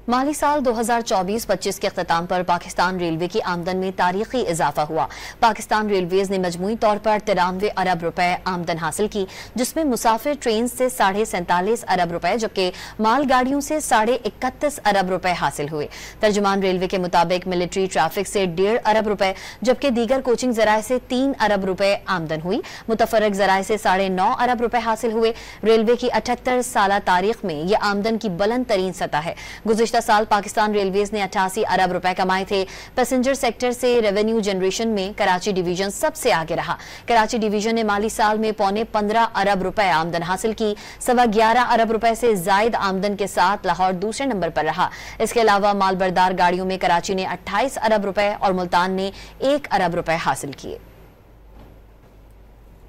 माली साल 2024-25 के अख्ताम पर पाकिस्तान रेलवे की आमदन में तारीखी इजाफा हुआ। पाकिस्तान रेलवेज ने मजमूई तौर पर 93 अरब रुपए आमदन हासिल की, जिसमें मुसाफिर ट्रेन से 47.5 अरब रुपए जबकि मालगाड़ियों से 31.5 अरब रुपए हासिल हुए। तर्जुमान रेलवे के मुताबिक मिलिट्री ट्रैफिक से 1.5 अरब रुपए जबकि दीगर कोचिंग जराए से 3 अरब रुपए आमदन हुई। मुतफरक जराए से 9.5 अरब रुपए हासिल हुए। रेलवे की 78 साल तारीख में यह आमदन की बुलंद तरीन सतह है। गुज़िश्ता साल पाकिस्तान रेलवेज ने 88 अरब रुपए कमाए थे। पैसेंजर सेक्टर से रेवेन्यू जनरेशन में कराची डिवीजन सबसे आगे रहा। कराची डिवीजन ने माली साल में 15.25 अरब रुपए आमदन हासिल की। 11.25 अरब रुपए से जायद आमदन के साथ लाहौर दूसरे नंबर पर रहा। इसके अलावा मालबरदार गाड़ियों में कराची ने 28 अरब रुपए और मुल्तान ने 1 अरब रुपए हासिल किए।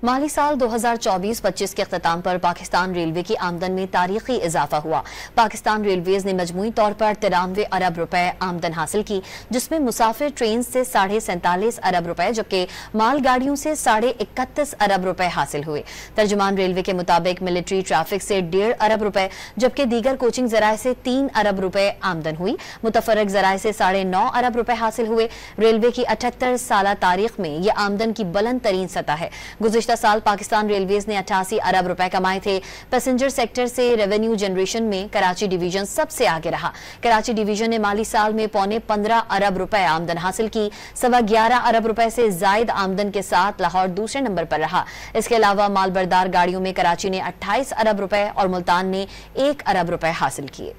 माली साल 2024-25 के अख्ताम पर पाकिस्तान रेलवे की आमदन में तारीखी इजाफा हुआ। पाकिस्तान रेलवेज ने मजमूई तौर पर 93 अरब रुपए आमदन हासिल की, जिसमें मुसाफिर ट्रेन से 47.5 अरब रुपए जबकि मालगाड़ियों से 31.5 अरब रुपए हासिल हुए। तर्जुमान रेलवे के मुताबिक मिलिट्री ट्रैफिक से 1.5 अरब रुपए जबकि दीगर कोचिंग जराए से 3 अरब रुपए आमदन हुई। मुतफरक जराए से 9.5 अरब रुपए हासिल हुए। रेलवे की 78 साल तारीख में यह आमदन की बुलंद तरीन सतह है। गुज़िश्ता साल पाकिस्तान रेलवेज ने 88 अरब रुपए कमाए थे। पैसेंजर सेक्टर से रेवेन्यू जनरेशन में कराची डिवीजन सबसे आगे रहा। कराची डिवीजन ने माली साल में 15.25 अरब रुपए आमदन हासिल की। 11.25 अरब रुपए से जायद आमदन के साथ लाहौर दूसरे नंबर पर रहा। इसके अलावा मालबरदार गाड़ियों में कराची ने 28 अरब रुपए और मुल्तान ने 1 अरब रुपए हासिल किए।